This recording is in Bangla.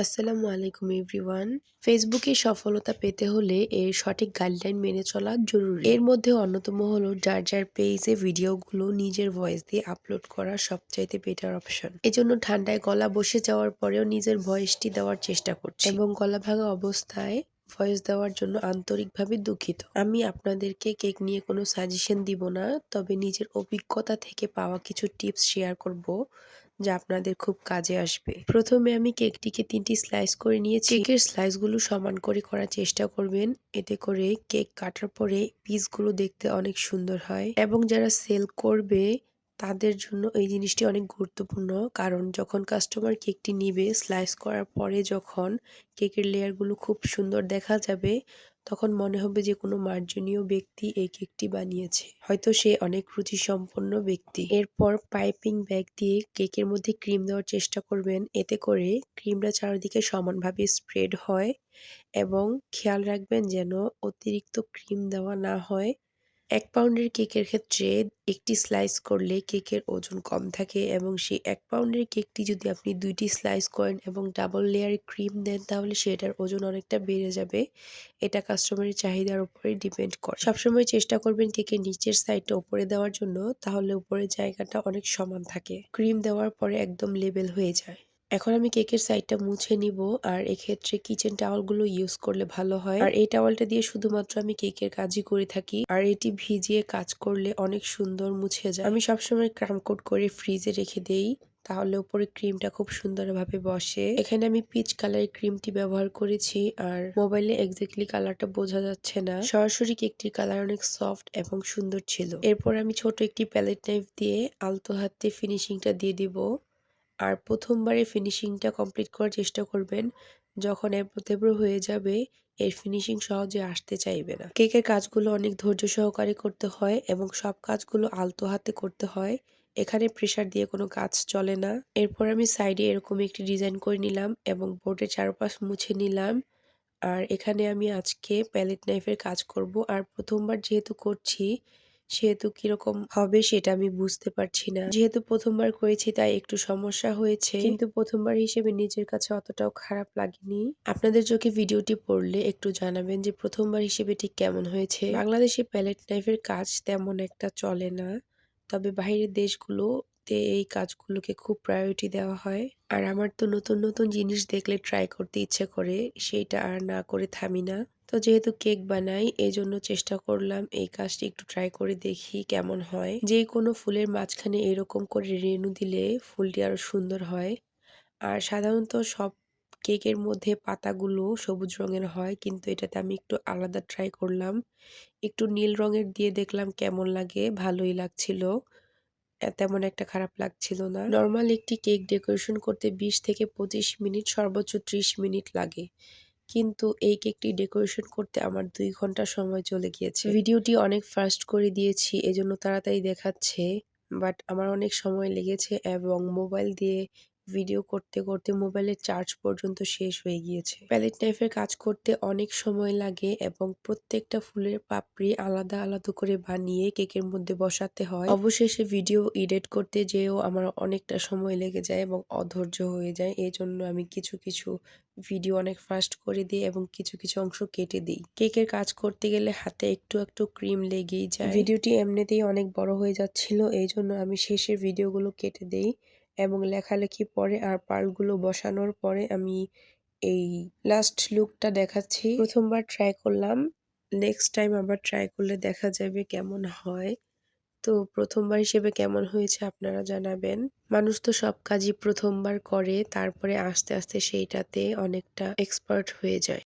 আসসালামু আলাইকুম এভরিওয়ান। ফেসবুকে সফলতা পেতে হলে এর সঠিক গাইডলাইন মেনে চলা জরুরি। এর মধ্যে অন্যতম হলো যার পেজে ভিডিওগুলো নিজের ভয়েস দিয়ে আপলোড করা সবচাইতে বেটার অপশন। এজন্য ঠান্ডায় গলা বসে যাওয়ার পরেও নিজের ভয়েসটি দেওয়ার চেষ্টা করছি এবং গলা ভাঙা অবস্থায় ভয়েস দেওয়ার জন্য আন্তরিকভাবে দুঃখিত। আমি আপনাদেরকে কেক নিয়ে কোনো সাজেশন দিব না, তবে নিজের অভিজ্ঞতা থেকে পাওয়া কিছু টিপস শেয়ার করব যা আপনাদের খুব কাজে আসবে। প্রথমে আমি কেকটিকে ৩টি স্লাইস করে নিয়েছি। কেকের স্লাইসগুলো সমান করে করার চেষ্টা করবেন, এতে করে কেক কাটার পরে পিসগুলো দেখতে অনেক সুন্দর হয় এবং যারা সেল করবে তাদের জন্য এই জিনিসটি অনেক গুরুত্বপূর্ণ। কারণ যখন কাস্টমার কেকটি নিবে, স্লাইস করার পরে যখন কেকের লেয়ারগুলো খুব সুন্দর দেখা যাবে, তখন মনে হবে যে কোনো মার্জনীয় ব্যক্তি এই কেকটি বানিয়েছে, হয়তো সে অনেক রুচিসম্পন্ন ব্যক্তি। এরপর পাইপিং ব্যাগ দিয়ে কেকের মধ্যে ক্রিম দেওয়ার চেষ্টা করবেন, এতে করে ক্রিমটা চারিদিকে সমানভাবে স্প্রেড হয় এবং খেয়াল রাখবেন যেন অতিরিক্ত ক্রিম দেওয়া না হয়। ১ পাউন্ডের কেকের ক্ষেত্রে একটি স্লাইস করলে কেকের ওজন কম থাকে এবং সেই ১ পাউন্ডের কেকটি যদি আপনি ২টি স্লাইস করেন এবং ডাবল লেয়ারে ক্রিম দেন, তাহলে সেটার ওজন অনেকটা বেড়ে যাবে। এটা কাস্টমারের চাহিদার উপরে ডিপেন্ড করে। সবসময় চেষ্টা করবেন কেকের নিচের সাইডটা উপরে দেওয়ার জন্য, তাহলে উপরের জায়গাটা অনেক সমান থাকে। ক্রিম দেওয়ার পরে একদম লেবেল হয়ে যায়। এখন আমি কেকের সাইডটা মুছে নিব, আর এক্ষেত্রে কিচেন টাওয়ালগুলো ইউজ করলে ভালো হয়। আর এই টাওয়ালটা দিয়ে শুধুমাত্র আমি কেকের কাজই করে থাকি, আর এটি ভিজিয়ে কাজ করলে অনেক সুন্দর মুছে যায়। আমি সবসময় ক্রাম কোট করে ফ্রিজে রেখে দেই, তাহলে উপরে ক্রিমটা খুব সুন্দরভাবে বসে। এখানে আমি পিচ কালারের ক্রিমটি ব্যবহার করেছি, আর মোবাইলে এক্স্যাক্টলি কালারটা বোঝা যাচ্ছে না। সরাসরি কেকটির কালার অনেক সফট এবং সুন্দর ছিল। এরপর আমি ছোট একটি প্যালেট নাইফ দিয়ে আলতো হাতে ফিনিশিংটা দিয়ে দিব। আর প্রথমবারে ফিনিশিংটা কমপ্লিট করার চেষ্টা করবেন। যখন এবড়ো-থেবড়ো হয়ে যাবে, এর ফিনিশিং সহজে আসতে চাইবে না। কেকের কাজগুলো অনেক ধৈর্য সহকারে করতে হয় এবং সব কাজগুলো আলতো হাতে করতে হয়। এখানে প্রেসার দিয়ে কোনো কাজ চলে না। এরপর আমি সাইডে এরকম একটি ডিজাইন করে নিলাম এবং বোর্ডের চারপাশ মুছে নিলাম। আর এখানে আমি আজকে প্যালেট নাইফের কাজ করব। আর প্রথমবার যেহেতু করছি, সেহেতু কিরকম হবে সেটা আমি বুঝতে পারছি না। যেহেতু প্রথমবার করেছি তাই একটু সমস্যা হয়েছে, কিন্তু প্রথমবার হিসেবে নিজের কাছে অতটাও খারাপ লাগেনি। আপনাদের চোখে ভিডিওটি পড়লে একটু জানাবেন যে প্রথমবার হিসেবে ঠিক কেমন হয়েছে। বাংলাদেশে প্যালেট নাইফের কাজ তেমন একটা চলে না, তবে বাইরের দেশগুলোতে এই কাজগুলোকে খুব প্রায়োরিটি দেওয়া হয়। আর আমার তো নতুন নতুন জিনিস দেখলে ট্রাই করতে ইচ্ছে করে, সেইটা আর না করে থামি না। তো যেহেতু কেক বানাই, এজন্য চেষ্টা করলাম এই কাজটি একটু ট্রাই করে দেখি কেমন হয়। যে কোনো ফুলের মাঝখানে এরকম করে রেণু দিলে ফুলটি আরো সুন্দর হয়। আর সাধারণত সব কেকের মধ্যে পাতাগুলো সবুজ রঙের হয়, কিন্তু এটাতে আমি একটু আলাদা ট্রাই করলাম। একটু নীল রঙের দিয়ে দেখলাম কেমন লাগে, ভালোই লাগছিল। তেমন একটা খারাপ লাগছিল না। নরমাল একটি কেক ডেকোরেশন করতে ২০ থেকে ২৫ মিনিট, সর্বোচ্চ ৩০ মিনিট লাগে। কিন্তু এই কেকটি ডেকোরেশন করতে আমার ২ ঘন্টা সময় চলে গিয়েছে। ভিডিওটি অনেক ফাস্ট করে দিয়েছি, এজন্য তাড়াতাড়ি দেখাচ্ছে, বাট আমার অনেক সময় লেগেছে এবং মোবাইল দিয়ে ভিডিও করতে করতে মোবাইলের চার্জ পর্যন্ত শেষ হয়ে গিয়েছে। প্যালেট নাইফের কাজ করতে অনেক সময় লাগে এবং প্রত্যেকটা ফুলের পাপড়ি আলাদা আলাদা করে বানিয়ে কেকের মধ্যে বসাতে হয়। অবশেষে ভিডিও এডিট করতে যেয়েও আমার অনেকটা সময় লেগে যায় এবং অধৈর্য হয়ে যায়। এজন্য আমি কিছু কিছু ভিডিও অনেক ফাস্ট করে দিই এবং কিছু কিছু অংশ কেটে দিই। কেকের কাজ করতে গেলে হাতে একটু একটু ক্রিম লেগেই যায়। ভিডিওটি এমনিতেই অনেক বড় হয়ে যাচ্ছিল, এই জন্য আমি শেষে ভিডিওগুলো কেটে দেই এবং লেখালেখি পরে আর পার্লগুলো বসানোর পরে আমি এই লাস্ট লুকটা দেখাচ্ছি। প্রথমবার ট্রাই করলাম, নেক্সট টাইম আবার ট্রাই করলে দেখা যাবে কেমন হয়। তো প্রথমবার হিসেবে কেমন হয়েছে আপনারা জানাবেন। মানুষ তো সব কাজই প্রথমবার করে, তারপরে আস্তে আস্তে সেইটাতে অনেকটা এক্সপার্ট হয়ে যায়।